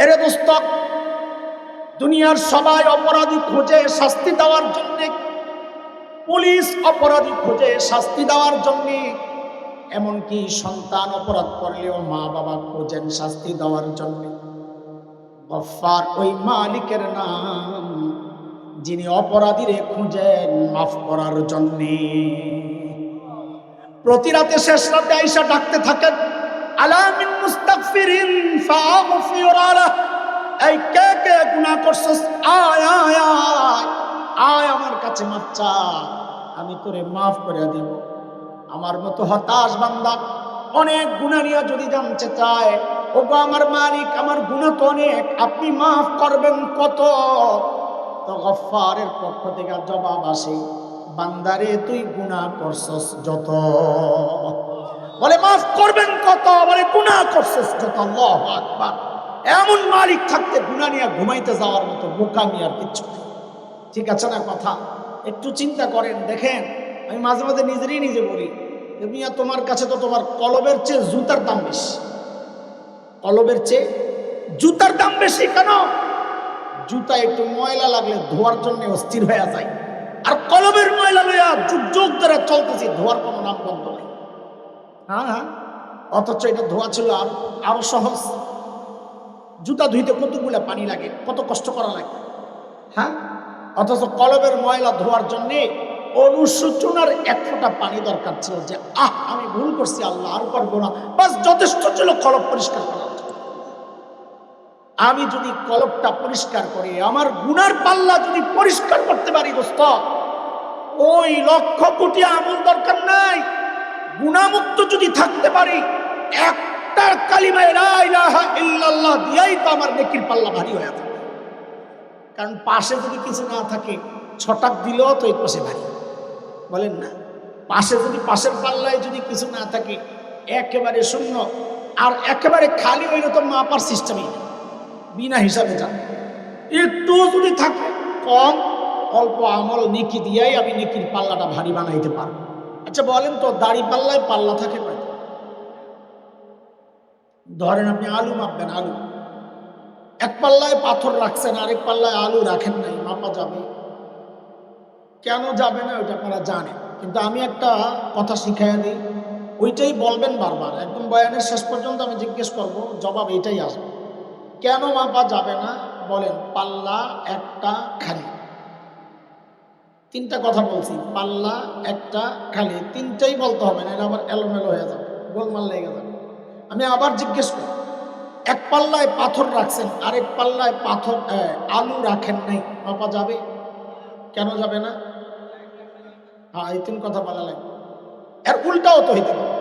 এরে দোস্ত, দুনিয়ার সবাই অপরাধী খোঁজে শাস্তি দেওয়ার জন্য, পুলিশ অপরাধী খোঁজে শাস্তি দেওয়ার জন্য, এমনকি সন্তান অপরাধ করলেও মা বাবা খোঁজেন শাস্তি দেওয়ার জন্য। গফফার ওই মালিকের নাম যিনি অপরাধীরে খুঁজেন মাফ করার জন্য। প্রতি রাতে শেষ রাতে আইসা ডাকতে থাকেন, আলা মিন মুস্তাগফিরিন ফাগফির লাহ। এই কে কে গুনাহ করছস, আয় আয় আয় আয় আমার কাছে মাফ চা, আমি তোরে মাফ করে দেব। আমার মতো হতাশ বান্দা অনেক গুনাহ নিয়ে যদি জানতে চায়, ওগো আমার মালিক, আমার গুনাহ তো অনেক, আপনি মাফ করবেন কত? তো গফফারের পক্ষ থেকে জবাব আসে, বান্দারে তুই গুনাহ করছস যত। বলে মাফ করবেন কত? বলে গুনাহ করছস যত। আল্লাহু আকবার। এমন মালিক থাকতে গুনাহ নিয়ে ঘুমাইতে যাওয়ার মতো বোকামি আর কিচ্ছু নেই। ঠিক আছে না কথা? একটু চিন্তা করেন, দেখেন। আমি মাঝে মাঝে নিজে বলি, মিয়া তোমার কাছে তো তোমার কলবের চেয়ে জুতার দাম বেশি। কলবের চেয়ে জুতার দাম বেশি কেন? জুতা একটু ময়লা লাগলে ধোয়ার জন্য অস্থির হয়ে যায়, আর কলবের ময়লা লইয়া যুগ যুগ ধরে চলতেছি, ধোয়ার কোনো নাম বন্ধ নাই। হ্যাঁ, অথচ এটা ধোয়া ছিল আরো সহজ। জুতা ধুইতে কতগুলা পানি লাগে, কত কষ্ট করা লাগে। হ্যাঁ, অথচ কলবের ময়লা ধোয়ার জন্যে অনুশোচনার এক ফোঁটা পানি দরকার ছিল, যে আমি ভুল করছি, আল্লাহ আর করবো না, বাস যথেষ্ট ছিল কলব পরিষ্কার করার জন্য। আমি যদি কলবটা পরিষ্কার করি, আমার গুনার পাল্লা যদি পরিষ্কার করতে পারি দোস্ত, ওই লক্ষ কোটি আমল দরকার নাই। গুনামুক্ত যদি থাকতে পারি, একটা কালিমা লা ইলাহা ইল্লাল্লাহ দিয়াই তো আমার নেকির পাল্লা ভারী হয়ে যাবে। কারণ পাশে যদি কিছু না থাকে, ছটাক দিলেও তো এই পাশে ভারী, বলেন না? পাশে যদি পাশের পাল্লায় যদি কিছু না থাকে, একেবারে শূন্য আর একেবারে খালি, হইলে তো মাপার সিস্টেমই নেই, বিনা হিসাবে যান। একটু যদি থাকে কম, অল্প আমল নেকি দিয়াই আমি নেকির পাল্লাটা ভারী বানাইতে পারবো। আচ্ছা বলেন তো, দাড়ি পাল্লায় পাল্লা থাকে কয়টা? ধরেন আপনি আলু মাপবেন, আলু এক পাল্লায় পাথর রাখছেন, আরেক পাল্লায় আলু রাখেন নাই, মাপা যাবে? কেন যাবে না ওইটা আপনারা জানেন, কিন্তু আমি একটা কথা শিখাইয়া দিই, ওইটাই বলবেন বারবার। একদম বয়ানের শেষ পর্যন্ত আমি জিজ্ঞেস করব, জবাব এইটাই আসবে। কেন মাপা যাবে না? বলেন, পাল্লা একটা খালি। তিনটা কথা বলছি, পাল্লা একটা খালি, তিনটাই বলতে হবে না, এটা আবার এলোমেলো হয়ে যাবে, গোলমাল লেগে যাবে। আমি আবার জিজ্ঞেস করি, এক পাল্লায় পাথর রাখছেন, আরেক পাল্লায় আলু রাখেন নাই, মাপা যাবে? কেন যাবে না? হ্যাঁ, এই তিন কথা বলা লাগবে। এর উল্টাও তো হইতে পারে,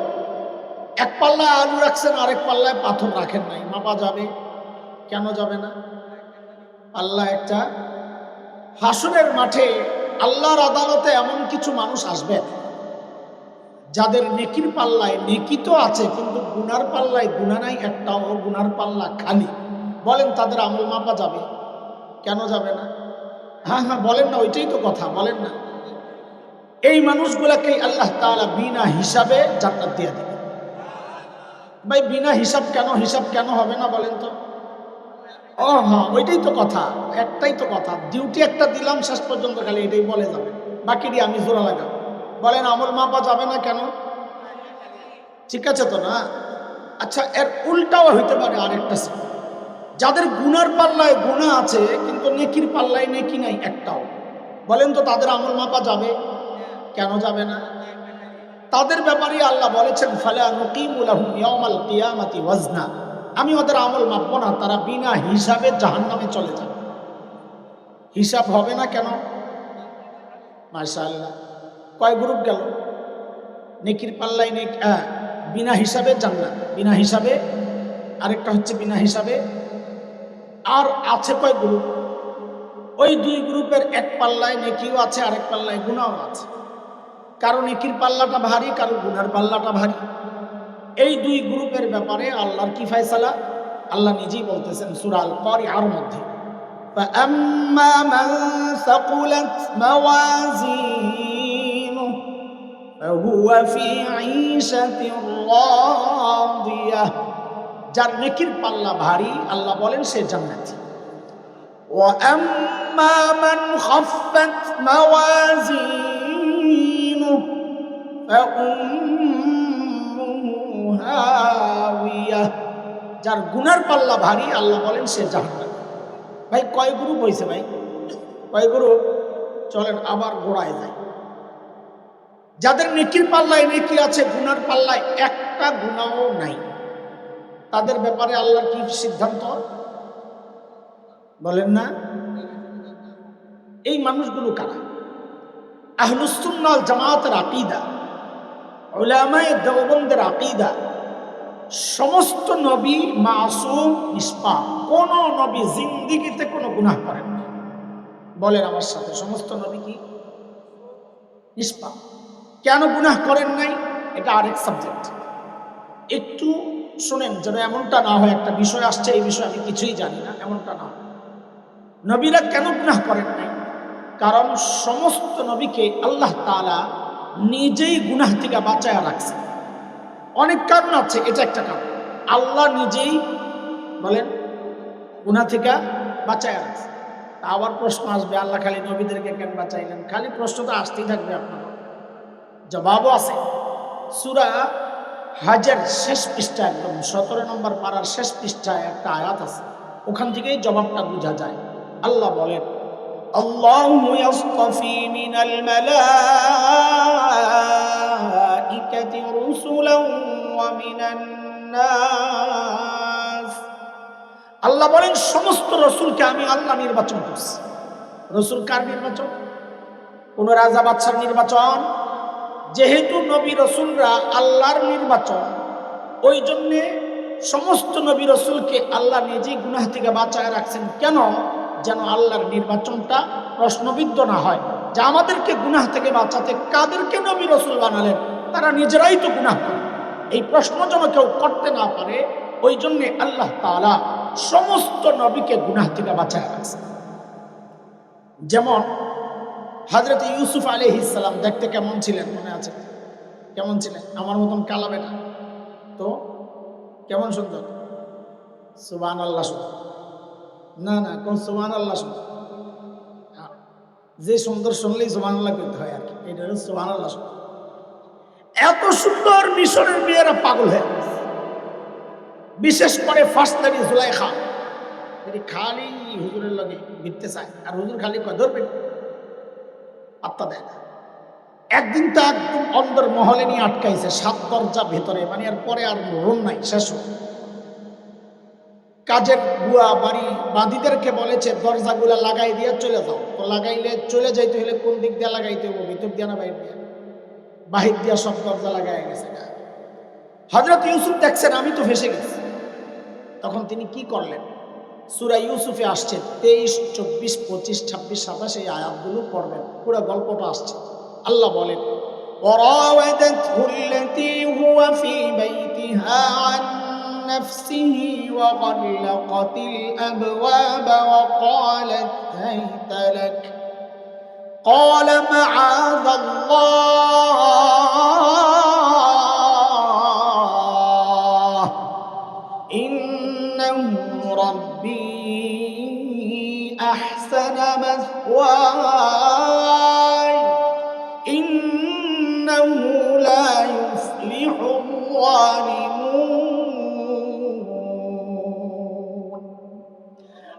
এক পাল্লায় আলু রাখছেন, আরেক পাল্লায় পাথর রাখেন নাই, মাপা যাবে? কেন যাবে না? পাল্লা একটা। হাসরের মাঠে আল্লাহর আদালতে এমন কিছু মানুষ আসবে যাদের নেকির পাল্লায় নেকি তো আছে, কিন্তু গুনার পাল্লায় গুনাহ নাই একটাও, গুনার পাল্লা খালি। বলেন, তাদের আমল মাপা যাবে? কেন যাবে না? হ্যাঁ, বলেন না, ওইটাই তো কথা, বলেন না। এই মানুষগুলাকে আল্লাহ তাআলা বিনা হিসাবে জান্নাত দিয়ে দিবে। ভাই, বিনা হিসাব কেন? হিসাব কেন হবে না বলেন তো? হ্যাঁ, ওইটাই তো কথা, একটাই তো কথা। ডিউটি একটা দিলাম, শেষ পর্যন্ত খালি এটাই বলে যাবে, বাকিটি আমি জোড়া লাগাবো। বলেন, আমল মাপা যাবে না কেন? ঠিক আছে তো না? আচ্ছা, এর উল্টাও হইতে পারে আরেকটা, যাদের গুনার পাল্লায় গুনাহ আছে কিন্তু নেকির পাল্লায় নেকি নাই একটাও। বলেন তো, তাদের আমল মাপা যাবে? কেন যাবে না? তাদের ব্যাপারে আল্লাহ বলেছেন, ফালা নুকিমু লাহুম ইয়াউমাল কিয়ামাতি ওয়াজনা। আমি ওদের আমল মাপবো না, তারা বিনা হিসাবে জাহান্নামে চলে যাবে। হিসাব হবে না কেন? মাশাআল্লাহ, কয় গ্রুপ গেল? নেকির পাল্লায় বিনা হিসাবে জান্নাত, বিনা হিসাবে, আরেকটা হচ্ছে বিনা হিসাবে। আর আছে কয় গ্রুপ? ওই দুই গ্রুপের এক পাল্লায় নেকিও আছে, আরেক পাল্লায় গুনাহও আছে। কারো নেকির পাল্লাটা ভারী, কারো গুনার পাল্লাটা ভারী। এই দুই গ্রুপের ব্যাপারে আল্লাহর কি ফয়সালা? আল্লাহ নিজেই বলতেছেন সূরা আল কারিআর মধ্যে, فَأَمَّا مَنْ ثَقُلَتْ مَوَازِينُهُ فَهُوَ فِي عِيشَةٍ رَاضِيَةٍ যার নেকির পাল্লা ভারী আল্লাহ বলেন সে জান্নাতি। ওয়া আম্মা মান খাফফাত মাওয়াজিনু ফাউম্মুহু হাওিয়া, যার গুনার পাল্লা ভারী আল্লাহ বলেন সে জাহান্নামী। ভাই কয় গ্রুপ হয়েছে? ভাই কয় গ্রুপ? চলেন আবার গোড়ায় যায়। যাদের নেকির পাল্লায় নেকি আছে, গুনার পাল্লায় একটা গুনাহও নাই, তাদের ব্যাপারে আল্লাহর কি সিদ্ধান্ত বলেন না? এই মানুষগুলো কারা? আহলুস সুন্নাহ ওয়াল জামাতের আকীদা, উলামায়ে দেওবন্দের আকীদা, সমস্ত নবী মাসুম নিষ্পাপ, কোন নবী জিন্দেগিতে কোনো গুনাহ করেন না। বলেন আমার সাথে, সমস্ত নবী কি নিষ্পাপ? কেন গুনাহ করেন নাই এটা আরেক সাবজেক্ট, একটু শুনেন যেন এমনটা না হয় একটা বিষয় আসছে এই বিষয়ে আমি কিছুই জানি না, এমনটা না হয়। নবীরা কেন গুনাহ করেন নাই? কারণ সমস্ত নবীকে আল্লাহ তাআলা নিজেই গুনাহ থেকে বাঁচায় রাখছে। অনেক কারণ আছে, এটা একটা কারণ। আল্লাহ নিজেই বলেন গুনাহ থেকে বাঁচায় রাখছে। আবার প্রশ্ন আসবে, আল্লাহ খালি নবীদেরকে কেন বাঁচাইলেন? খালি প্রশ্ন তো আসতেই থাকবে, আপনার জবাবও আছে। সূরা হাজের শেষ পৃষ্ঠা, একদম 17 নম্বর পারার শেষ পৃষ্ঠায় একটা আয়াত আছে, ওখান থেকেই জবাবটা বোঝা যায়। আল্লাহ বলেন, আল্লাহু ইয়াসতাফি মিনাল মালাইকাতি রুসুলান ওয়া মিনান নাস। আল্লাহ বলেন সমস্ত রসুলকে আমি আল্লাহ নির্বাচন করছি। রসুল কার নির্বাচন? কোন রাজা বাদশার নির্বাচন? যেহেতু নবী রসুলরা আল্লাহর নির্বাচন, ওই জন্যে সমস্ত নবী রসুলকে আল্লাহ নিজেই গুনাহ থেকে বাঁচায় রাখছেন। কেন? যেন আল্লাহর নির্বাচনটা প্রশ্নবিদ্ধ না হয়, যে আমাদেরকে গুনাহ থেকে বাঁচাতে কাদেরকে নবী রসুল বানালেন, তারা নিজেরাই তো গুনাহ করে। এই প্রশ্ন যেন কেউ করতে না পারে, ওই জন্যে আল্লাহ তাআলা সমস্ত নবীকে গুনাহ থেকে বাঁচায় রাখছেন। যেমন হযরত ইউসুফ আলাইহিস সালাম দেখতে কেমন ছিলেন মনে আছে? কেমন ছিলেন? আমার মতন কালা বেটা তো কেমন সুন্দর? সুবহানাল্লাহ। না না, কোন সুবহানাল্লাহ? যে সুন্দর শুনলেই সুবহানাল্লাহ করতে হয় আর কি, এটা হলো সুবহানাল্লাহ। এত সুন্দর মিশরের মেয়েরা পাগল হয়ে গেছে, বিশেষ করে ফার্স্ট লেডি জুলাইখা, খালি হুজুরের লগে ভিড়তে চায়, আর হুজুর খালি ধরবে, আত্মা দেয় না। একদিন তো একদম অন্দর মহলে নিয়ে আটকাইছে, 7 দরজা ভেতরে, মানে এর পরে আর রুম নাই, শেষ। কাজের বুয়া বাড়ি বাঁধিদেরকে বলেছে দরজাগুলা লাগাই দিয়ে চলে যাও। তো লাগাইলে চলে যাইতে হলে কোন দিক দিয়ে লাগাইতে হবে? ভিতর দিয়ে না বাইরে দিয়ে? বাহির দিয়া সব দরজা লাগাই গেছে। হযরত ইউসুফ দেখছেন আমি তো ফেসে গেছি, তখন তিনি কি করলেন? সূরা ইউসুফে আসছে 23, 24, 25, 26, 27 এই আয়াতগুলো পড়বেন, পুরো গল্পটা আসছে। আল্লাহ বলেন, وراودته التي هو في بيتها عن نفسه وغلقت الأبواب وقالت هيت لك قال معاذ الله إنه ربي أحسن مثواي إنه لا يفلح الظالمون।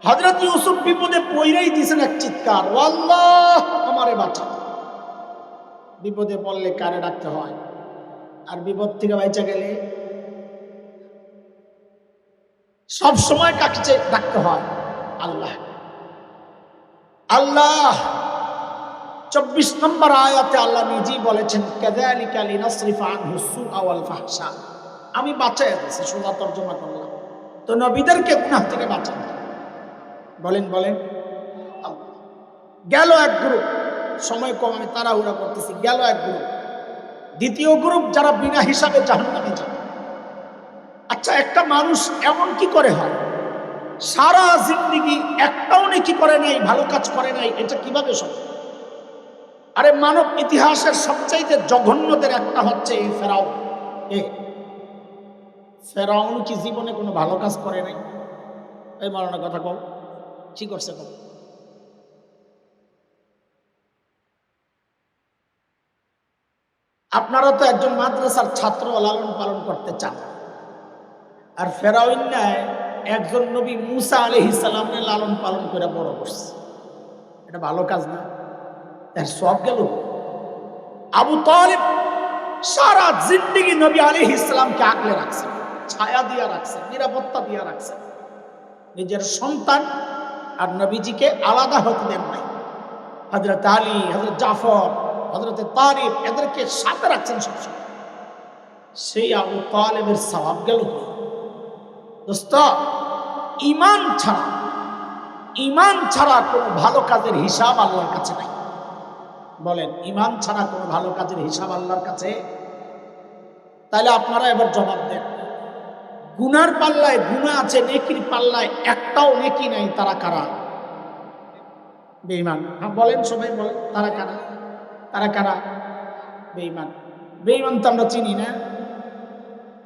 হযরত ইউসুফ বিপদে পইড়াই দিয়েছেন এক চিৎকার, ও আল্লাহ আমারে বাঁচা। বিপদে পড়লে কারে ডাকতে হয়? আর বিপদ থেকে বাইচা গেলে সব সময় কাকে ডাকতে হয়? আল্লাহ। আল্লাহ 24 নম্বর আয়াতে আল্লাহ নিজেই বলেছেন, কাযালিকা লিনাসরিফা আনহু সুআ ওয়াল ফাহশা। আমি বাঁচায় দিয়েছি, সোজা তর্জমা করলাম। তো নবীদেরকে গুনাহ থেকে বাঁচান। বলেন বলেন। গেল এক গ্রুপ, সময় কম, আমি তাড়াহুড়া করতেছি। গেল এক গ্রুপ। দ্বিতীয় গ্রুপ যারা বিনা হিসাবে জাহান্নামে যাবে। আচ্ছা, একটা মানুষ এমন কি করে হয় সারা জিন্দেগি একটাও নেকি করে নাই, ভালো কাজ করে নাই, এটা কিভাবে সম্ভব? আরে মানব ইতিহাসের সবচাইতে জঘন্যদের একটা হচ্ছে এই ফেরাউন। ফেরাউন কি জীবনে কোনো ভালো কাজ করে নাই? এই মারানোর কথা কও, কি করছে কও? আপনারা তো একজন মাদ্রাসার ছাত্র লালন পালন করতে চান, আর ফেরাউন নাই একজন নবী মুসা আলাইহিস সালামের লালন পালন করে বড় করছে। এটা ভালো কাজ না? এর সব গেল। আবু তালিব সারা জিন্দেগি নবী আলাইহিস সালামকে আগলে রাখছে, ছায়া দিয়া রাখছে, নিরাপত্তা দিয়া রাখছে। নিজের সন্তান আর নবীজিকে আলাদা হতে দেন নাই। হযরত আলী, হযরত জাফর, হযরত তারিক এদেরকে সাথে রাখছেন সবসময়। সেই আবু তালেবের সওয়াব গেল। দোস্ত, ঈমান ছাড়া কোনো ভালো কাজের হিসাব আল্লাহর কাছে নাই। বলেন, ঈমান ছাড়া কোনো ভালো কাজের হিসাব আল্লাহর কাছে? তাহলে আপনারা এবার জবাব দেন, গুনার পাল্লায় গুনাহ আছে, নেকির পাল্লায় একটাও নেকি নাই, তারা কারা? বেঈমান। হ্যাঁ বলেন, সবাই বলেন, তারা কারা? তারা কারা? বেঈমান। বেঈমান তো আমরা চিনি না,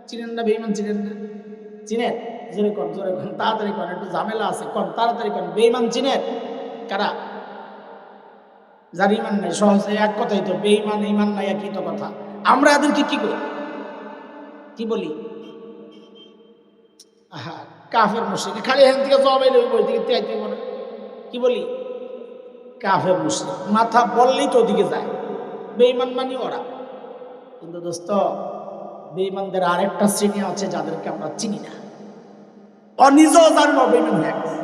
চিনেন না? বেঈমান চিনেন না? চিনেন? জোরে কন, জোরে কন, তাড়াতাড়ি কন, একটু ঝামেলা আছে, কন তাড়াতাড়ি কন। বেঈমান চিনেন? কারা? যার ইমান নাই। সহজে এক কথাই তো, বেঈমান ঈমান নাই একই তো কথা। আমরা এদেরকে কি করি, কি বলি? আহা, কাফের মুশরিক। খালি এখান থেকে জবাব এলে ওই দিকে চাইতে মনে কি বলি? কাফের মুশরিক। মাথা বললেই তো ওদিকে যায়। বেঈমান মানি ওরা। কিন্তু দোস্ত, বেঈমানদের আরেকটা শ্রেণী আছে যাদেরকে আমরা চিনি না। ও নিজেও জানে না বেঈমান হয়ে গেছে,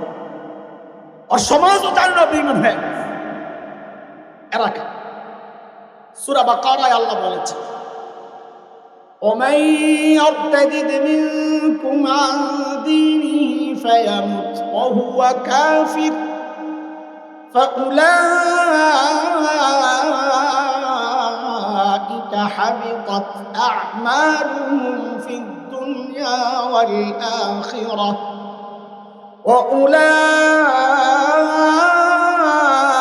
ও সমাজও জানে না বেঈমান হয়ে গেছে। এরা কে? সূরা বাকারায় আল্লাহ বলেছেন, ومن يرتد منكم عن دينه فيمت وهو كافر فأولئك حبطت أعمالهم في الدنيا والآخرة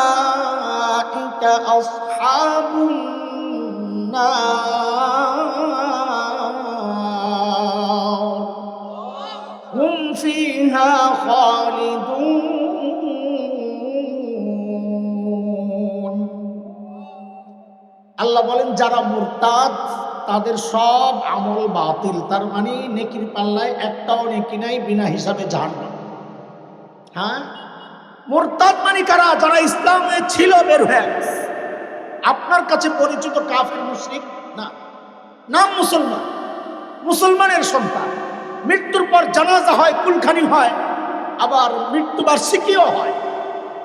وأولئك أصحاب النار هم فيها خالدون। আল্লাহ বলেন, যারা মুরতাদ তাদের সব আমল বাতিল। তার মানে নেকির পাল্লায় একটাও নেকি নাই, বিনা হিসাবে জাহান্নাম। হ্যাঁ, মুরতাদ মানে কারা? যারা ইসলামে ছিল বের হয়ে গেছে। আপনার কাছে পরিচিত কাফের মুশরিক না, নাম মুসলমান, মুসলমানের সন্তান। মৃত্যুর পর জানাজা হয়, কুলখানি হয়, আবার মৃত্যুবার্ষিকীও হয়,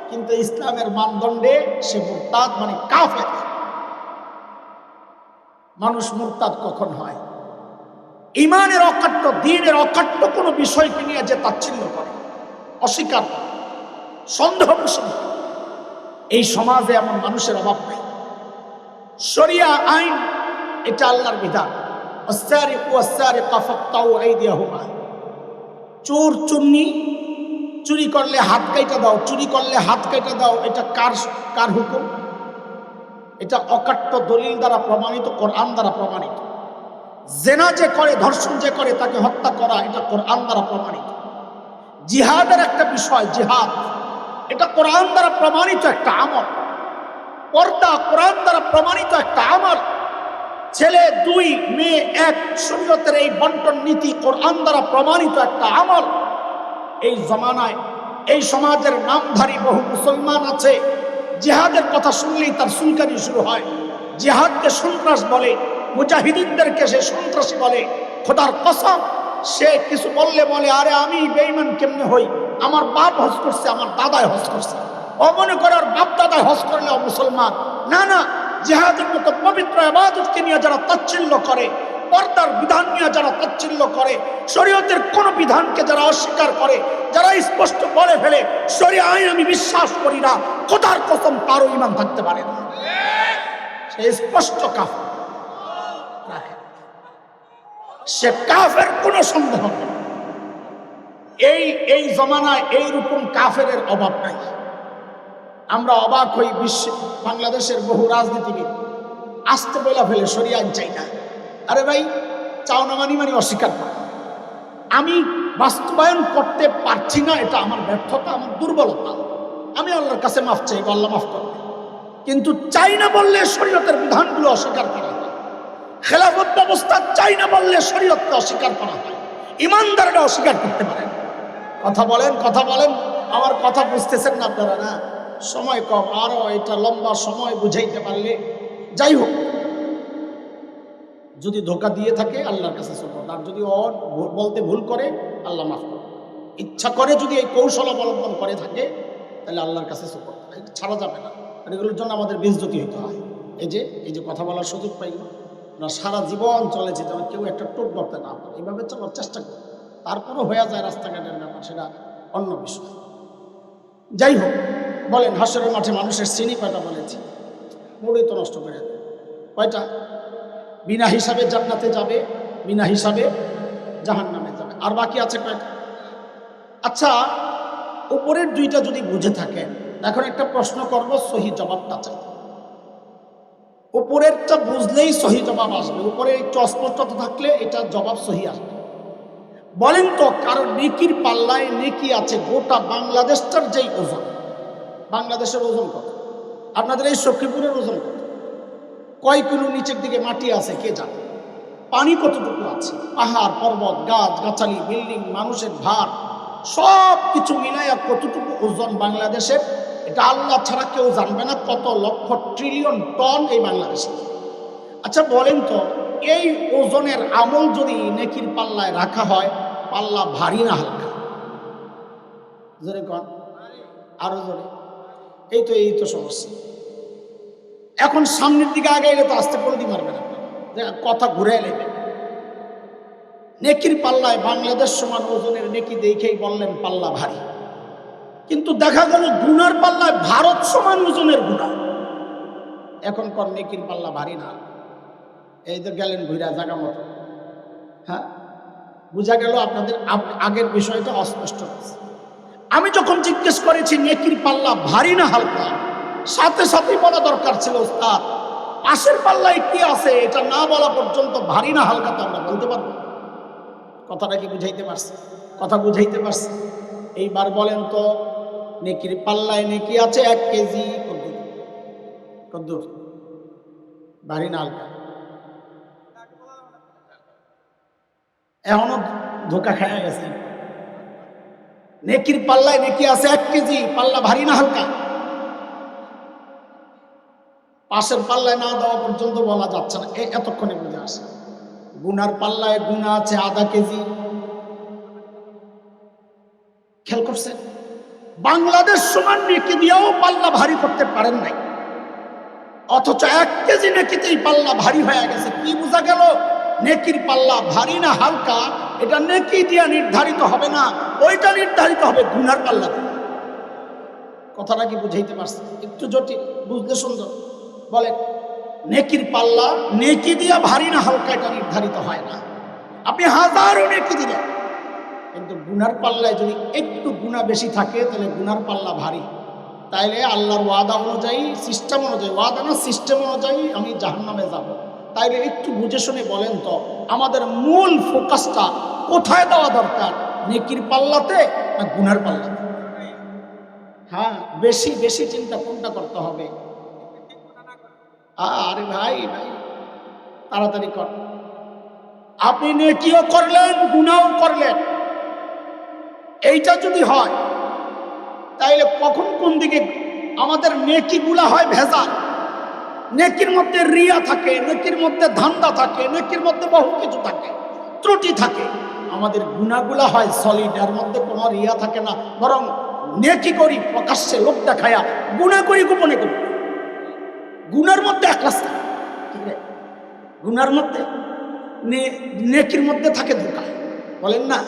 কিন্তু ইসলামের মানদণ্ডে সে মুরতাদ মানে কাফের। মানুষ মুরতাদ কখন হয়? ঈমানের অকাট্য, দ্বীনের অকাট্য কোনো বিষয়কে নিয়ে যে তাচ্ছিল্য করে, অস্বীকার করে, সন্দেহ পোষণ করে। এই সমাজে এমন মানুষের অভাব নাই। শরিয়া আইন এটা আল্লাহর বিধান। চোর চুন্নি চুরি করলে হাত কাইটা দাও, চুরি করলে হাত কাইটা দাও, এটা কার হুকুম? এটা অকাট্য দলিল দ্বারা প্রমাণিত, কোরআন দ্বারা প্রমাণিত। জেনা যে করে, ধর্ষণ যে করে, তাকে হত্যা করা, এটা কোরআন দ্বারা প্রমাণিত। জিহাদের একটা বিষয়, জিহাদ, এটা কোরআন দ্বারা প্রমাণিত একটা আমল। পর্দা কোরআন দ্বারা প্রমাণিত একটা আমল। ছেলে 2 মেয়ে 1, শরীয়তের এই বন্টন নীতি কোরআন দ্বারা প্রমাণিত একটা আমল। এই জমানায় এই সমাজের নামধারী বহু মুসলমান আছে, জিহাদের কথা শুনলেই তার সুলকানি শুরু হয়। জিহাদকে সন্ত্রাস বলে, মুজাহিদিনদেরকে সে সন্ত্রাসী বলে। খোদার কসম, সে কিছু বললে বলে, আরে আমি বেঈমান কেমনে হই? আমার বাপ হজ করছে, আমার দাদায় হজ করছে। ও মনে করে আর বাপ দাদায় হজ করলে ও মুসলমান। না না, জিহাদের মতো পবিত্র ইবাদতকে নিয়ে যারা তাচ্ছিল্য করে, পর্দার বিধান নিয়ে যারা তাচ্ছিল্য করে, শরীয়তের কোন বিধানকে যারা অস্বীকার করে, যারা স্পষ্ট বলে ফেলে শরিয়া আইন আমি বিশ্বাস করি না, খোদার কসম তারও ঈমান থাকতে পারে না, সে স্পষ্ট কাফের। সে কাফের, কোনো সন্দেহ নেই। এই জমানায় এইরকম কাফের অভাব নাই। আমরা অবাক হই, বাংলাদেশের বহু রাজনীতিবিদ আসতে বলে ফেলে শরিয়া আইন চাই না। আরে ভাই, চাও না মানি অস্বীকার করা। আমি বাস্তবায়ন করতে পারছি না, এটা আমার ব্যর্থতা, আমার দুর্বলতা। আমি আল্লাহর কাছে মাফ চাই, আল্লাহ মাফ করবে। কিন্তু চাই না বললে শরীয়তের বিধানগুলো অস্বীকার করা হয়। খেলাফত ব্যবস্থা চাই না বললে শরীয়তকে অস্বীকার করা হয়। ইমানদাররা অস্বীকার করতে পারেন। কথা বলেন, কথা বলেন। আমার কথা বুঝতেছেন না আপনারা? না, সময় কম, আরো এটা লম্বা সময় বুঝাইতে পারলে। যাই হোক, যদি ধোকা দিয়ে থাকে আল্লাহর কাছে সুপর্দ, আর যদি বলতে ভুল করে আল্লাহ মাফ করে। ইচ্ছা করে যদি এই কৌশল অবলম্বন করে থাকে তাহলে আল্লাহর কাছে সুপর্দ, এটা ছাড়া যাবে না। আর এগুলোর জন্য আমাদের বেইজ্জতি হইতে হয়। এই যে কথা বলার সুযোগ পাইল না, সারা জীবন চলেছে যেন কেউ একটা টোপ করতে না পারে, এইভাবে চলার চেষ্টা করি। তারপরও হয়ে যায় রাস্তাঘাটের ব্যাপার, সেটা অন্য বিষয়। যাই হোক, বলেন হাসরের মাঠে মানুষের শ্রেণী কয়টা বলেছি? মুড়ি তো নষ্ট করে দেয়। কয়টা? বিনা হিসাবে জান্নাতে যাবে, বিনা হিসাবে জাহান্নামে যাবে। আর বাকি আছে কয়টা? আচ্ছা, উপরের দুইটা যদি বুঝে থাকেন, এখন একটা প্রশ্ন করব, সহি জবাবটা চাই। উপরেরটা বুঝলেই সহি জবাব আসবে, উপরে একটু অস্পষ্টতা থাকলে এটা জবাব সহি আসবে। বলেন তো, কারো নেকির পাল্লায় নেকি আছে গোটা বাংলাদেশটার যেই ওজন? বাংলাদেশের ওজন কত? আপনাদের এই সখীপুরের ওজন কত? কয় কিলো নিচের দিকে মাটি আছে কে জানে? পানি কতটুকু আছে? পাহাড় পর্বত, গাছ গাছালি, বিল্ডিং, মানুষের ভার, সব কিছু মিলাইয়া কতটুকু ওজন বাংলাদেশের? এটা আল্লাহ ছাড়া কেউ জানবে না। কত লক্ষ ট্রিলিয়ন টন এই বাংলাদেশে। আচ্ছা বলেন তো, এই ওজনের আমল যদি নেকির পাল্লায় রাখা হয়, পাল্লা ভারী না হালকা? জোরে কন, আরো জোরে। এই তো সমস্যা। এখন সামনের দিকে আগাইলে তো আস্তে করে দিয়ে মারবেন, কথা ঘুরে নেবে। নেকির পাল্লায় বাংলাদেশ সমান ওজনের নেকি দেখেই বললেন পাল্লা ভারী, কিন্তু দেখা গেল গুনার পাল্লায় ভারত সমান ওজনের গুনাহ। এখন কোন নেকির পাল্লা ভারী না? এই তো গেলেন ঘুরা জায়গা মতো। হ্যাঁ, বুঝা গেল আপনাদের আগের বিষয়টা অস্পষ্ট আছে। আমি যখন জিজ্ঞেস করেছি নেকির পাল্লা ভারী না হালকা, সাথে সাথে বলা দরকার ছিল ওস্তাদ পাশের পাল্লায় কি আছে, এটা না বলা পর্যন্ত ভারী না হালকা তো আমরা বলতে পারবো। কথাটা কি বুঝাইতে পারছি? কথা বুঝাইতে পারছি? এইবার বলেন তো, নেকির পাল্লায় নেকি আছে 1 কেজি, কদ্দুর? ভারী না হালকা? এখনো ধোকা খায়া গেছে। নেকির পাল্লায় নেকি আছে 1 কেজি, পাল্লা ভারী না হালকা? পাশের পাল্লায় না দেওয়া পর্যন্ত বলা যাচ্ছে না, এতক্ষণে বুঝে আসে। গুনার পাল্লায় গুনা আছে 1/2 কেজি। খেয়াল করছে? বাংলাদেশ সমান নেকি দিয়েও পাল্লা ভারী করতে পারেন নাই, অথচ 1 কেজি নেকিতেই পাল্লা ভারী হয়ে গেছে। কি বোঝা গেল? নেকির পাল্লা ভারী না হালকা এটা নেকি দিয়ে নির্ধারিত হবে না, ওইটা নির্ধারিত হবে গুনার পাল্লা। কথাটা কি বুঝাইতে পারছে? একটু জটিল, বুঝলে সুন্দর। বলেন, নেকির পাল্লা নেকি দিয়া ভারী না হালকা এটা নির্ধারিত হয় না। আপনি হাজারো নেকি দিলেন, কিন্তু গুনার পাল্লায় যদি একটু গুনাহ বেশি থাকে তাহলে গুনার পাল্লা ভারী। তাইলে আল্লাহর ওয়াদা অনুযায়ী, সিস্টেম অনুযায়ী, ওয়াদা না সিস্টেম অনুযায়ী আমি জাহান্নামে যাব। তাইলে একটু বুঝে শুনে বলেন তো, আমাদের মূল ফোকাসটা কোথায় দেওয়া দরকার? নেকির পাল্লাতে না গুনার পাল্লাতে? হ্যাঁ, বেশি বেশি চিন্তা কোনটা করতে হবে? আরে ভাই ভাই তাড়াতাড়ি কর। আপনি নেকিও করলেন, গুনাহও করলেন, এইটা যদি হয় তাইলে কখন কোন দিকে আমাদের নেকিগুলা হয় ভেজাল। নেকির মধ্যে রিয়া থাকে, নেকির মধ্যে ধান্দা থাকে, নেকির মধ্যে বহু কিছু থাকে, ত্রুটি থাকে। আমাদের গুনাহগুলা হয় সলিড, এর মধ্যে কোনো রিয়া থাকে না। বরং নেকি করি প্রকাশ্যে লোক দেখায়া, গুনাহ করি গোপনে করি। গুনার মধ্যে একলাস থাকে, ঠিক আছে? গুনার মধ্যে নেকির মধ্যে থাকে ধোঁকা, বলেন না?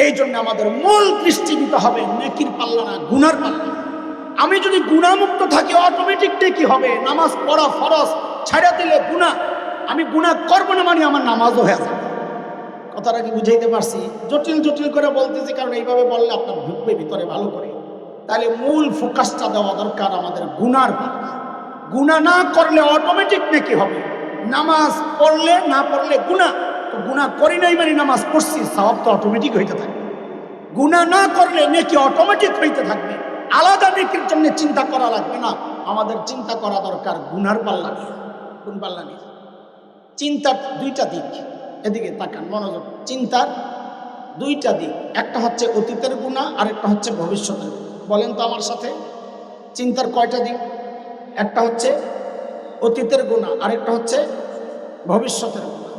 এই জন্য আমাদের মূল দৃষ্টি দিতে হবে নেকির পাল্লা না গুনার পাল্লা। আমি যদি গুনাহমুক্ত থাকি অটোমেটিক নেকি হবে। নামাজ পড়া ফরজ, ছেড়ে দিলে গুনাহ। আমি গুনাহ করবো না মানে আমার নামাজও হয়ে যাবে। কথাটা কি বুঝাইতে পারছি? জটিল জটিল করে বলতেছি কারণ এইভাবে বললে আপনার ঢুকবে ভিতরে ভালো করে। তাহলে মূল ফোকাসটা দেওয়া দরকার আমাদের গুনার পাল্লা। গুনাহ না করলে অটোমেটিক নেকি হবে, নামাজ পড়লে না পড়লে গুনাহ। তো গুনাহ করি নাই মানে নামাজ পড়ছি, সওয়াব তো অটোমেটিক হইতে থাকবে। গুনাহ না করলে নেকি অটোমেটিক হইতে থাকবে, আলাদা নেকির জন্য চিন্তা করা লাগবে না। আমাদের চিন্তা করা দরকার গুনার পাল্লা নিয়ে। কোন পাল্লা নিয়ে? চিন্তার দুইটা দিক, এদিকে তাকান মনোযোগ। চিন্তার দুইটা দিক, একটা হচ্ছে অতীতের গুনাহ আর একটা হচ্ছে ভবিষ্যতের। বলেন তো আমার সাথে, চিন্তার কয়টা দিক? একটা হচ্ছে অতীতের গুনাহ, আরেকটা হচ্ছে ভবিষ্যতের গুনাহ।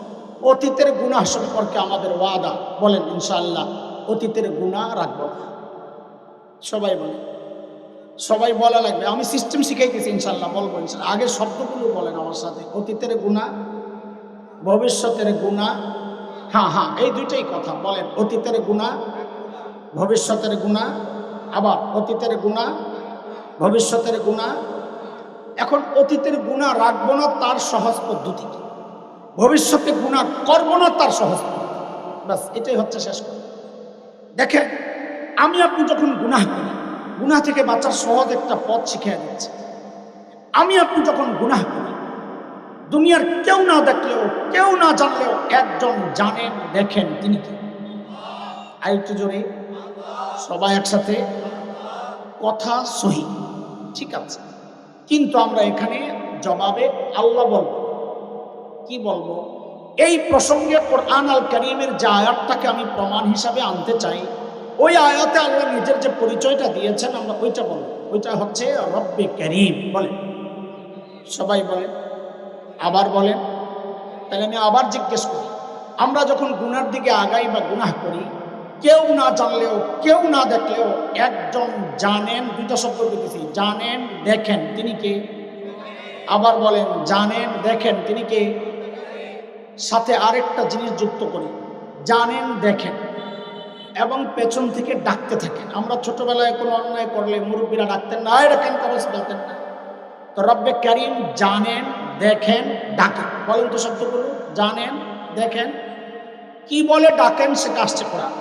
অতীতের গুনাহ সম্পর্কে আমাদের ওয়াদা, বলেন ইনশাআল্লাহ অতীতের গুনাহ রাখবো না। সবাই বলে, সবাই বলা লাগবে। আমি সিস্টেম শিখাইতেছি, ইনশাআল্লাহ বলবো ইনশাআল্লাহ। আগে শব্দগুলো বলেন আমার সাথে, অতীতের গুনাহ, ভবিষ্যতের গুনাহ। হ্যাঁ হ্যাঁ, এই দুইটাই কথা বলেন, অতীতের গুনাহ, ভবিষ্যতের গুনাহ। আবার অতীতের গুনাহ, ভবিষ্যতের গুনাহ। এখন অতীতের গুনাহ রাখবো না তার সহজ পদ্ধতি কি? ভবিষ্যতে গুনাহ করবো না তার সহজ পদ্ধতি, বাস এটাই হচ্ছে শেষ কথা। দেখেন, আমি আপনি যখন গুনাহ করি, গুনাহ থেকে বাঁচার সহজ একটা পথ শিখিয়ে দিচ্ছে। আমি আপনি যখন গুনাহ করি, দুনিয়ার কেউ না দেখলেও, কেউ না জানলেও একজন জানেন, দেখেন, তিনি কি? আর একটু জোরে সবাই একসাথে, কথা সহি, ঠিক আছে। কিন্তু আমরা এখানে জবাবে আল্লাহ বলবো। কি বলবো? এই প্রসঙ্গে কোরআন আল কারীমের যে আয়াতটাকে আমি প্রমাণ হিসাবে আনতে চাই, ওই আয়াতে আল্লাহ নিজের যে পরিচয়টা দিয়েছেন, আমরা ওইটা বলবো। ওইটা হচ্ছে রব্বে কারীম। বলেন সবাই, বলেন, আবার বলেন। তাহলে আমি আবার জিজ্ঞেস করি, আমরা যখন গুনার দিকে আগাই বা গুনাহ করি, কেউ না জানলেও, কেউ না দেখলেও একজন জানেন, দুইটা শব্দ বলতেছি, জানেন, দেখেন, তিনি কে? আবার বলেন, জানেন, দেখেন, তিনি কে? সাথে আরেকটা জিনিস যুক্ত করি, জানেন, দেখেন এবং পেছন থেকে ডাকতে থাকেন। আমরা ছোটবেলায় কোনো অন্যায় করলে মুরব্বীরা ডাকতেন না, এটা কেন করছ বলতেন না। তো রব্বে কারীম জানেন, দেখেন, ডাকেন। বলেন তো শব্দগুলো, জানেন, দেখেন। কি বলে ডাকেন সেটা আসছে কোরআন,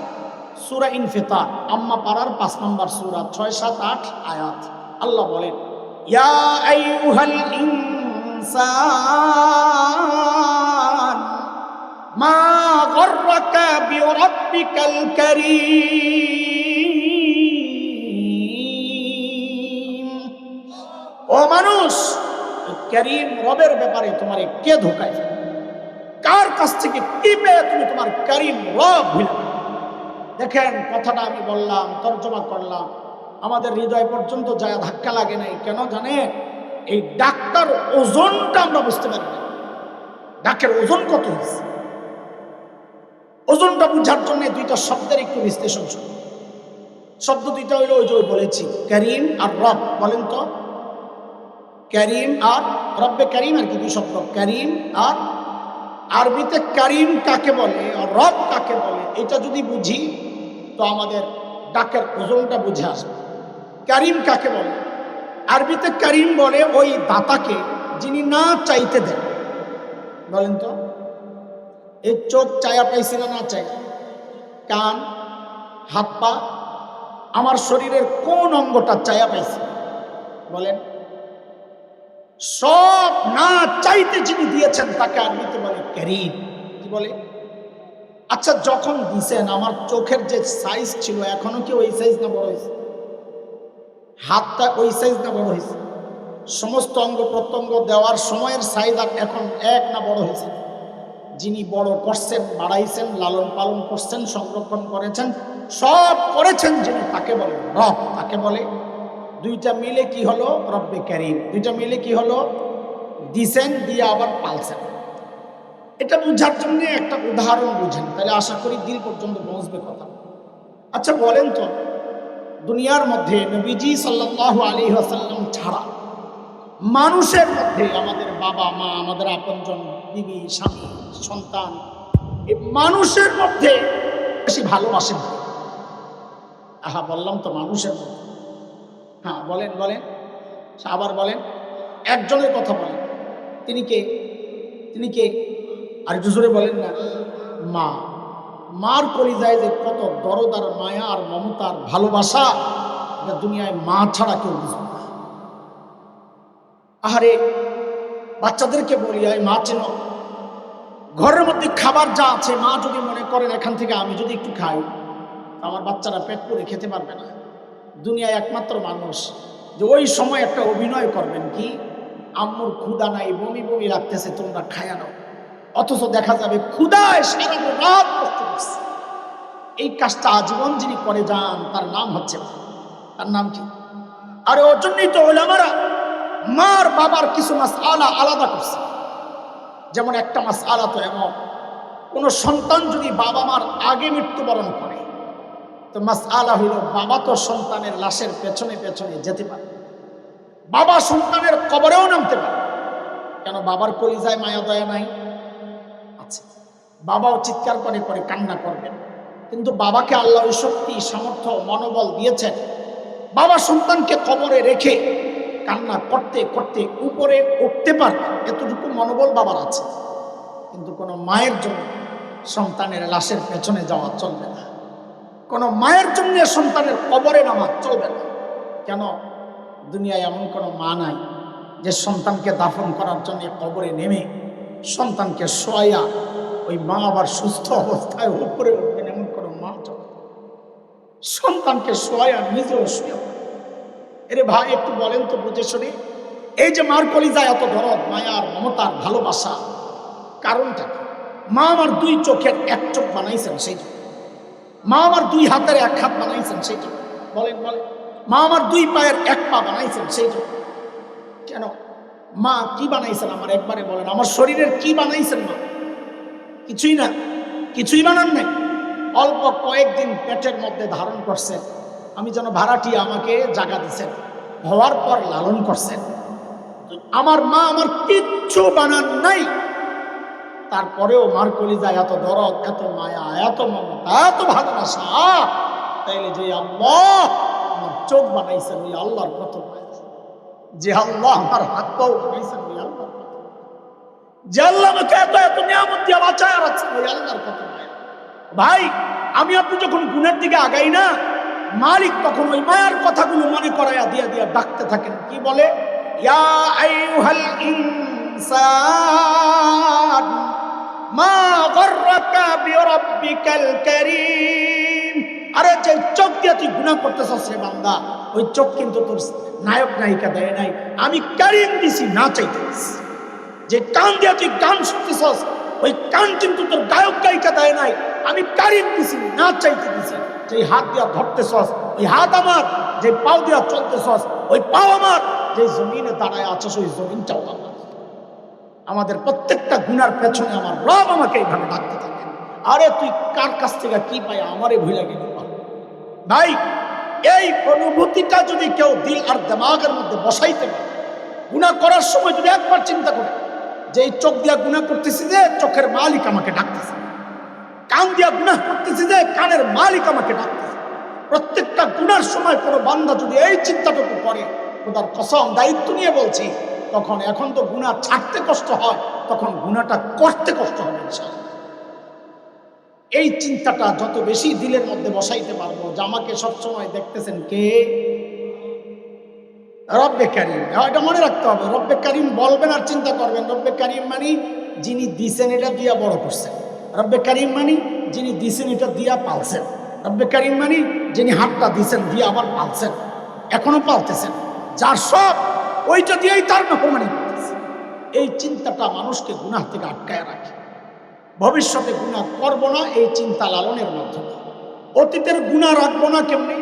সূরা ইনফিতার, আম্মা পারার 5 নম্বর সূরা, 6, 7, 8 আয়াত। আল্লাহ বলেন, ইয়া আইয়ুহাল ইনসান মা গররাকা বিরাব্বিকাল কারীম। ও মানুষ, কারীম রবের ব্যাপারে তোমারে কে ধোঁকায় ফেলে? কার কাছ থেকে কি পেয়ে তুমি তোমার কারীম রব ভুলে? দেখেন, কথাটা আমি বললাম, তর্জমা করলাম, আমাদের হৃদয় পর্যন্ত যায় ধাক্কা লাগে নাই। কেন জানেন? এই ডাক্তার ওজনটা আমরা বুঝতে পারি না। ডাকের ওজন কত হয়েছে, ওজনটা বুঝার জন্য দুইটা শব্দের একটু বিশ্লেষণ শুনুন। শব্দ দুইটা হইলো ওই যে বলেছি, কারীম আর রব। বলেন তো, কারীম আর রব্বে কারীম, আর কি দুই শব্দ, কারীম আর আরবিতে কারীম কাকে বলে আর রব কাকে বলে, এটা যদি বুঝি তো আমাদের ডাকের ওজনটা বুঝে আসবে। কারীম কাকে বলে? আরবিতে কারীম বলে ওই দাতাকে যিনি না চাইতে দেন। বলেন তো, এই চোখ চায়া পাইছি না, না চাই? কান, হাত পা, আমার শরীরের কোন অঙ্গটা চায়া পাইছি? বলেন। সব না চাইতে যিনি দিয়েছেন তাকে আরবিতে বলে কারীম। কি বলে? আচ্ছা, যখন দিছেন, আমার চোখের যে সাইজ ছিল এখনো কি ওই সাইজ না বড় হয়েছে? হাতটা ওই সাইজ না বড় হয়েছে? সমস্ত অঙ্গ প্রত্যঙ্গ দেওয়ার সময়ের সাইজ আর এখন এক না বড় হয়েছে? যিনি বড় করছেন, বাড়াইছেন, লালন পালন করছেন, সংরক্ষণ করেছেন, সব করেছেন যিনি, তাকে বলে রব, তাকে বলে। দুইটা মিলে কি হলো? রব্বে কারীম। দুইটা মিলে কি হলো? দিছেন, দিয়ে আবার পালছেন। এটা বুঝার জন্য একটা উদাহরণ বুঝেন, তাহলে আশা করি দিল পর্যন্ত পৌঁছবে কথা। আচ্ছা বলেন তো, দুনিয়ার মধ্যে নবীজি সাল্লাল্লাহু আলাইহি ওয়াসাল্লাম ছাড়া মানুষের মধ্যে আমাদের বাবা মা, আমাদের আপনজন, বিবি, স্বামী, সন্তান, এই মানুষের মধ্যে বেশি ভালোবাসেন? আহা, বললাম তো মানুষের মধ্যে। হ্যাঁ বলেন, বলেন, আবার বলেন, একজনের কথা বলেন, তিনি কে? তিনি কে? আর একটু জোরে বলেন না। মা। মার কলিজায় যে কত দরদ আর মায়া আর মমতার ভালোবাসা, এটা দুনিয়ায় মা ছাড়া কেউ বুঝবে না। আহারে, বাচ্চাদেরকে বলি, আয় মা চেনো? ঘরের মধ্যে খাবার যা আছে, মা যদি মনে করেন এখান থেকে আমি যদি একটু খাই, আমার বাচ্চারা পেট পুরে খেতে পারবে না। দুনিয়ায় একমাত্র মানুষ যে ওই সময় একটা অভিনয় করবেন, কি আম্মুর ক্ষুধা নাই, বমি বমি লাগতেছে, তোমরা খায়া নাও, অথচ দেখা যাবে ক্ষুধায় সারা রাত কষ্ট করছে। এই কাজটা আজীবন যিনি করে যান তার নাম হচ্ছে, তার নাম কি? আর ওর জন্যই তো ওলামারা মার বাবার কিছু মাসআলা আলাদা করছে। যেমন একটা মাসআলা তো এমন, কোন সন্তান যদি বাবা মার আগে মৃত্যুবরণ করে, তো মাসআলা হইল বাবা তো সন্তানের লাশের পেছনে পেছনে যেতে পারে, বাবা সন্তানের কবরেও নামতে পারে। কেন? বাবার কলিজায় মায়া দয়া নাই? আচ্ছা, বাবাও চিৎকার করে করে কান্না করবেন, কিন্তু বাবাকে আল্লাহ ওই শক্তি, সামর্থ্য, মনোবল দিয়েছেন, বাবা সন্তানকে কবরে রেখে কান্না করতে করতে উপরে উঠতে পারবে, এতটুকু মনোবল বাবার আছে। কিন্তু কোনো মায়ের জন্য সন্তানের লাশের পেছনে যাওয়া চলবে না, কোনো মায়ের জন্য সন্তানের কবরে নামা চলবে না। কেন? দুনিয়ায় এমন কোনো মা নাই যে সন্তানকে দাফন করার জন্য কবরে নেমে সন্তানকে শোয়া ওই মা আবার সুস্থ অবস্থায় উপরে উঠবেন, এমন কোনো মা চলে। সন্তানকে শোয়া নিজেও শুয়ে। এরে ভাই একটু বলেন তো বুঝে শুনে, এই যে মার কলিজায় এত দরদ, মায়ার, মমতার, ভালোবাসা, কারণটা কি? মা আমার দুই চোখের এক চোখ বানাইছেন সেই জন্য, মা আমার দুই হাতের এক হাত বানাইছেন সেই জন্য, বলেন বলেন, মা আমার দুই পায়ের এক পা বানাইছেন সেই জন্য। কেন? মা কি বানাইছেন আমার একবারে বলেন, আমার শরীরের কি বানাইছেন মা? কিছুই না, কিছুই বানান নাই। অল্প কয়েকদিন পেটের মধ্যে ধারণ করছেন, আমি যেন ভাড়াটি, আমাকে জায়গা দিচ্ছেন, হওয়ার পর লালন করছেন। আমার মা আমার কিচ্ছু বানান নাই, তারপরেও মার কলিজায় এত দরদ, এত মায়া, এত মমতা, এত ভালোবাসা। তাইলে যে আল্লাহ আমার চোখ বানাইছেন, ওই আল্লাহর কত মায়া। যে আল্লাহ আমার হাত পাও বানাইছেন, ওই আল্লাহর কত। যে আল্লাহ আমাকে এত এত নিয়ামত দিয়ে বাঁচায় রাখছেন, ওই আল্লাহর কত মায়া। ভাই আমি আপনি যখন গুণের দিকে আগাই না, মালিক তখন ওই মায়ার কথাগুলো মনে করাইয়া দিয়া দিয়া ডাকতে থাকেন। কি বলে? ইয়া আইয়ুহাল ইনসান মা গররাকা বিরাব্বিকাল কারীম। আরে যে চোখ দিয়ে তুই গুনাহ করতেছস রে বান্দা, ওই চোখ কিন্তু তোর নায়ক নায়িকা দেয় নাই, আমি কারীম দিছি না চাইতেছিস। যে কান দিয়ে তুই গান শুনতেছস, ওই কান কিন্তু তোর গায়ক গায়িকা দেয় নাই, আমি কারীম দিছি না চাইতে দিছি। যে হাত দিয়া ধরতেছস, ওই হাত আমার। যে পাও দিয়া চলতেছস, ওই পাও আমার। যে জমিনে দাঁড়ায় আছস, ওই জমিনটাও আমার। আমাদের প্রত্যেকটা গুনার পেছনে আমার রব আমাকে এইভাবে ডাকতে থাকে। আরে তুই কার কাছ থেকে কি পাই আমারে ভুলে গেলি? ভাই এই অনুভূতিটা যদি কেউ দিল আর দিমাগের মধ্যে বসাইতে পারে, গুনাহ করার সময় যদি একবার চিন্তা করে যে এই চোখ দিয়া গুনাহ করতেছি, যে চোখের মালিক আমাকে ডাকতেছে, কান দিয়া গুনাহ করতেছি, যে কানের মালিক আমাকে ডাকতেছে। প্রত্যেকটা গুনার সময় কোনো বান্দা যদি এই চিন্তাটুকু করে, খোদার কসম দায়িত্ব নিয়ে বলছি, তখন এখন তো গুনাহ ছাড়তে কষ্ট হয়, তখন গুনাহটা করতে কষ্ট হবে ইনশাআল্লাহ। এই চিন্তাটা যত বেশি দিলের মধ্যে বসাইতে পারবো যে আমাকে সবসময় দেখতেছেন কে? রব্বে কারিম। এটা মনে রাখতে হবে, রব্বে কারিম বলবেন আর চিন্তা করবেন। রব্বে কারিম মানে যিনি দিছেন এটা দিয়া বড় করছেন। রব্বে কারিম মানে যিনি দিছেন এটা দিয়া পালছেন। রব্বে কারিম মানে যিনি হাতটা দিছেন দিয়ে আবার পালছেন, এখনো পালতেছেন, যার সব ওইটা দিয়েই তার নাফরমানি করতেছে। এই চিন্তাটা মানুষকে গুনাহ থেকে আটকায় রাখে। ভবিষ্যতে গুনাহ করব না এই চিন্তা লালনের মাধ্যমে। অতীতের গুনাহ রাখবো না কেমনে?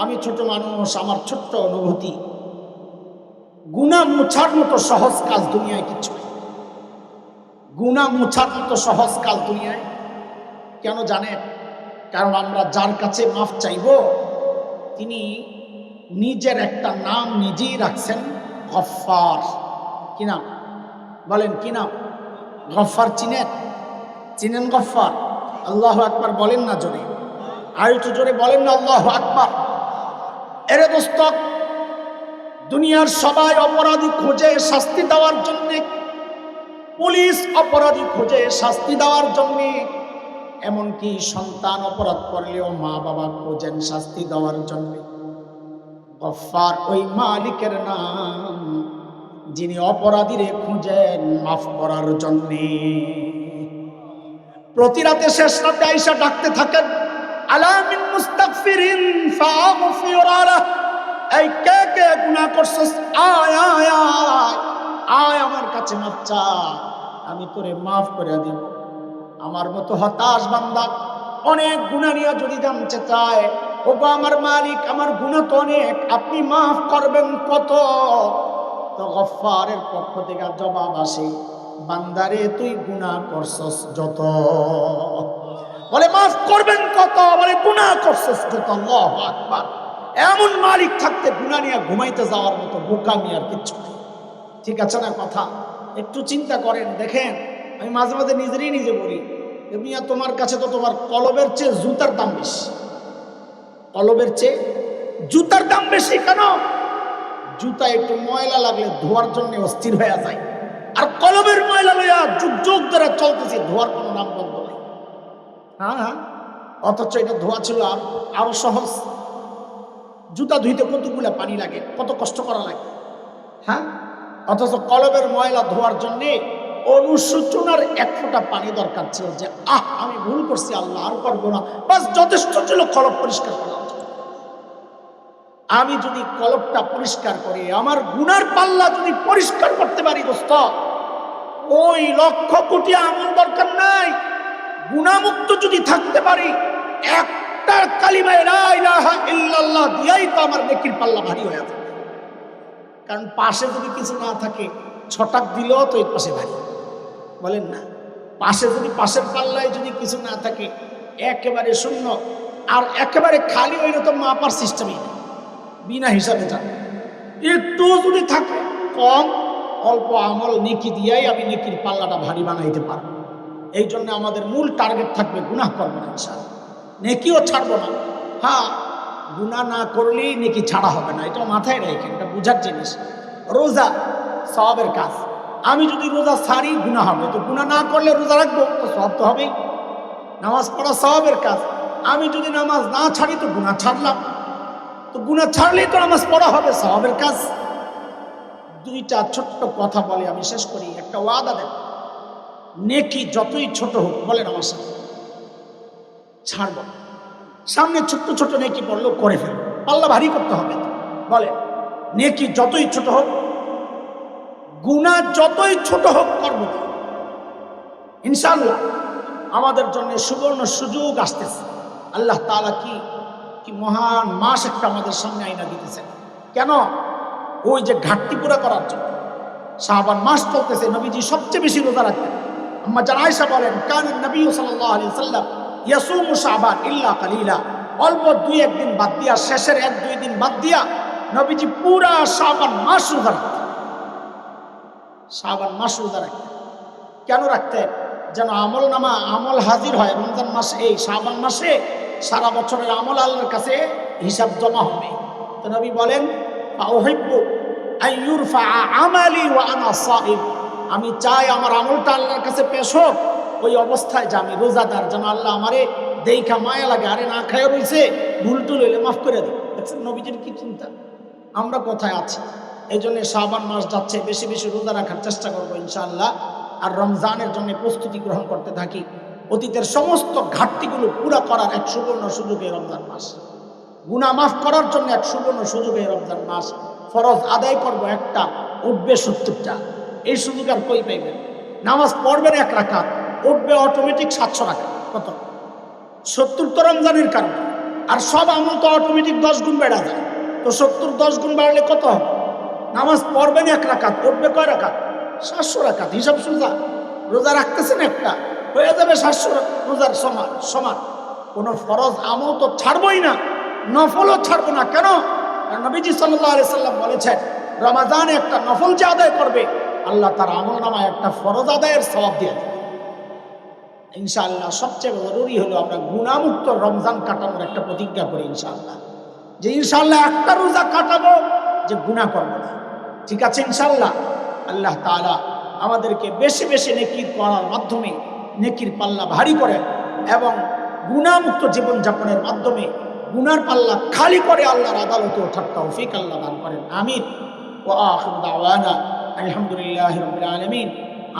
আমি ছোট মানুষ, আমার ছোট্ট অনুভূতি, গুনাহ মুছার মতো সহজ কাজ দুনিয়ায় কিছু নেই। গুনাহ মুছার মতো সহজ কাজ দুনিয়ায় কেন জানেন? কারণ আমরা যার কাছে মাফ চাইব, তিনি নিজের একটা নাম নিজেই রাখছেন, গফফার। কি নাম বলেন? কি নাম? গফফার। চিনেন? চিনেন গফফার? আল্লাহু আকবার বলেন না জোরে, আর একটু জোরে বলেন না আল্লাহু আকবার। এরে দোস্ত, দুনিয়ার সবাই অপরাধী খোঁজে শাস্তি দেওয়ার জন্যে, পুলিশ অপরাধী খোঁজে শাস্তি দেওয়ার জন্যে, এমনকি সন্তান অপরাধ করলেও মা বাবা খোঁজেন শাস্তি দেওয়ার জন্যে। গফফার ওই মালিকের নাম যিনি অপরাধীরে খুঁজেন মাফ করার জন্যে। প্রতি রাতে শেষ রাতে আয়েশা ডাকতে থাকেন, আলা মিন মুস্তাগফিরিন ফাগফির লাহ, এই কে কে গুনাহ করছস, আয় আয় আয় আয় আমার কাছে মাফ চা, আমি তোরে মাফ করে দিব। আমার মতো হতাশ বান্দা অনেক গুনাহ নিয়ে যদি জানতে চায়, ওগো আমার মালিক আমার গুনাহ তো অনেক, আপনি মাফ করবেন কত? তো গফফারের পক্ষ থেকে জবাব আসে, বান্দারে তুই গুনাহ করছস যত। বলে মাফ করবেন কত? বলে গুনাহ করছস যত। আল্লাহু আকবার। এমন মালিক থাকতে গুনাহ নিয়ে ঘুমাইতে যাওয়ার মতো বোকামি আর কিচ্ছু নেই। ঠিক আছে না কথা? একটু চিন্তা করেন, দেখেন আমি মাঝে মাঝে নিজে বলি, মিয়া তোমার কাছে তো তোমার কলবের চেয়ে জুতার দাম বেশি। কলবের চেয়ে জুতার দাম বেশি কেন? জুতা একটু ময়লা লাগলে ধোয়ার জন্য অস্থির হয়ে যায়, আর কলবের ময়লা লইয়া যুগ যুগ ধরে চলতেছে, ধোয়ার কোনো নাম বন্ধ নাই। হ্যাঁ, অথচ এটা ধোয়া ছিল আরো সহজ। জুতা ধুইতে কতগুলা পানি লাগে, কত কষ্ট করা লাগে। হ্যাঁ, অথচ কলবের ময়লা ধোয়ার জন্য অনুশোচনার এক ফোঁটা পানি দরকার ছিল, যে আমি ভুল করছি, আল্লাহ আর করবো না, বাস যথেষ্ট ছিল কলব পরিষ্কার করা। আমি যদি কলবটা পরিষ্কার করি, আমার গুনার পাল্লা যদি পরিষ্কার করতে পারি দোস্ত, ওই লক্ষ কোটি আমল দরকার নাই। গুনামুক্ত যদি থাকতে পারি, একটা কালিমা লা ইলাহা ইল্লাল্লাহ দিয়াই তো আমার নেকির পাল্লা ভারী হয়ে যাবে। কারণ পাশে যদি কিছু না থাকে, ছটাক দিলেও তো এর পাশে ভারী, বলেন না? পাশে যদি পাশের পাল্লায় যদি কিছু না থাকে, একেবারে শূন্য, আর একেবারে খালি হইলে তো মাপার সিস্টেমই নেই, বিনা হিসাবে থাকে। একটু যদি থাকে কম, অল্প আমল নেকি দিয়াই আমি নেকির পাল্লাটা ভারী বানাইতে পারবো। এই জন্য আমাদের মূল টার্গেট থাকবে গুনাহ করবো না, ইনশাআল্লাহ। নেকিও ছাড়বো না। হ্যাঁ, গুনাহ না করলেই নেকি ছাড়া হবে না, এটা মাথায় রাখেন, এটা বুঝার জিনিস। রোজা সওয়াবের কাজ, আমি যদি রোজা ছাড়ি গুনাহ হবে, তো গুনাহ না করলে রোজা রাখবো তো সওয়াব তো হবেই। নামাজ পড়া সওয়াবের কাজ, আমি যদি নামাজ না ছাড়ি তো গুনাহ ছাড়লাম, তো গুনাহ ছাড়লেই তো নামাজ পড়া হবে, সওয়াবের কাজ। দুইটা ছোট্ট কথা বলে আমি শেষ করি। একটা ওয়াদা দেন, নেকি যতই ছোট হোক, বলেন আমার সাথে, ছাড়ব। সামনে ছোট্ট ছোট নেকি পড়লেও করে ফেলবো, পাল্লা ভারী করতে হবে। বলেন, নেকি যতই ছোট হোক, গুনাহ যতই ছোট হোক, করব ইনশাআল্লাহ। আমাদের জন্য সুবর্ণ সুযোগ আসতেছে। আল্লাহ তাআলা কি মহান মাস একটা আমাদের সামনে আইনা দিতেছেন। কেন? ওই যে ঘাটতি পুরা করার জন্য। শাবান মাস চলতেছে, নবীজি সবচেয়ে বেশি রোজা রাখতেন। আম্মা জান আয়েশা বলেন, কানা নবী সাল্লাল্লাহু আলাইহি ওয়াসাল্লাম ইয়াসুমু শাবান ইল্লা কালিলা, অল্প 2-1 দিন বাদ দিয়া, শেষের 1-2 দিন বাদ দিয়া নবীজি পুরা শাবান মাস রোজা রাখতেন। শাবান মাস রোজা রাখতেন। কেন রাখতেন? যেন আমল নামা, আমল হাজির হয় রমজান মাসে, এই শাবান মাসে সারা বছরের আমল আল্লাহর কাছে হিসাব জমা হবে। তো নবী বলেন, ফাউহিব্বু আইয়ুরফা আমালি ওয়া আনা সাইম, আমি চাই আমার আমলটা আল্লাহর কাছে পেশ হোক ওই অবস্থায় যে আমি রোজাদার, যেন আল্লাহ আমারে দেখা মায়া লাগে, আরে না খায় রয়েছে, ভুল টুল হইলে মাফ করে দিই। দেখছেন নবীজির কি চিন্তা, আমরা কোথায় আছি। এই জন্য শাবান মাস যাচ্ছে, বেশি বেশি রোজা রাখার চেষ্টা করবো ইনশাআল্লাহ। আর রমজানের জন্য প্রস্তুতি গ্রহণ করতে থাকি। অতীতের সমস্ত ঘাটতিগুলো পুরা করার এক সুবর্ণ সুযোগে রমজান মাস, গুনাহ মাফ করার জন্য এক সুবর্ণ সুযোগে রমজান মাস। ফরজ আদায় করব একটা, উঠবে 70টা। এই সুযোগ আর কই পাইবেন? নামাজ পড়বেন 1 রাকাত, উঠবে অটোমেটিক 700 রাকাত। কত? 70 তো রমজানের কারণে, আর সব আমল তো অটোমেটিক 10 গুণ বেড়া যায়। তো 70 10 গুণ বাড়লে কত? নামাজ পড়বেন 1 রাকাত, উঠবে কয় রাকাত? 700 রাকাত। হিসাব সোজা। রোজা রাখতেছেন একটা, হয়ে যাবে 700 রোজার সমান। কোনো ফরজ আমল তো ছাড়বই না, নফলও ছাড়বো না। কেন? নবীজি সাল্লাল্লাহু আলাইহি সাল্লাম বলেছেন, রমাদানে একটা নফল যে আদায় করবে, আল্লাহ তার আমল নামায় একটা ফরজ আদায়ের সওয়াব দিয়ে দেবে ইনশাআল্লাহ। সবচেয়ে জরুরি হলো আমরা গুনাহমুক্ত রমজান কাটানোর একটা প্রতিজ্ঞা করি ইনশাআল্লাহ, যে ইনশাআল্লাহ একটা রোজা কাটাবো যে গুনাহ করবো না। ঠিক আছে ইনশাআল্লাহ। আল্লাহ তাআলা আমাদেরকে বেশি বেশি নেকির করার মাধ্যমে নেকির পাল্লা ভারী করে এবং গুনাহমুক্ত জীবনযাপনের মাধ্যমে গুনার পাল্লা খালি করে আল্লাহর আদালতে ওঠার তৌফিক আল্লাহ দান করেন। আমিন। ওয়া আখিরু দাওয়ানা আলহামদুলিল্লাহি রাব্বিল আলামিন।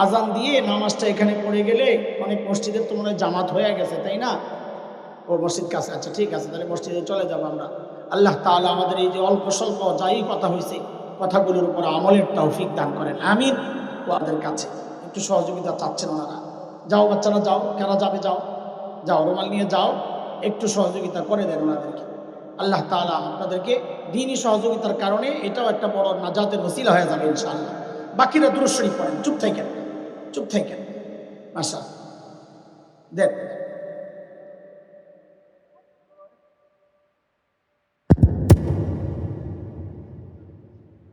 আজান দিয়ে নামাজটা এখানে পড়ে গেলে অনেক মসজিদের তো মনে হয় জামাত হয়ে গেছে, তাই না? ও মসজিদ কাছে, আচ্ছা ঠিক আছে, তাহলে মসজিদে চলে যাবো আমরা। আল্লাহ তাআলা আমাদের এই যে অল্প স্বল্প যাই কথা হয়েছে কথাগুলোর উপর আমলের তৌফিক দান করেন, আমিন। ওদের কাছে একটু সহযোগিতা চাচ্ছেন ওনারা। যাও বাচ্চারা যাও, কারা যাবে যাও, যাও রুমাল নিয়ে যাও, একটু সহযোগিতা করে দেন ওনাদেরকে। আল্লাহ তাআলা আপনাদেরকে দ্বীনি সহযোগিতার কারণে এটাও একটা বড় নাজাতের ওসিলা হয়ে যাবে ইনশাআল্লাহ। বাকিরা দুরূদ শরীফ পড়েন, চুপ থাকেন, চুপ থাকেন। মাশাআল্লাহ দেন।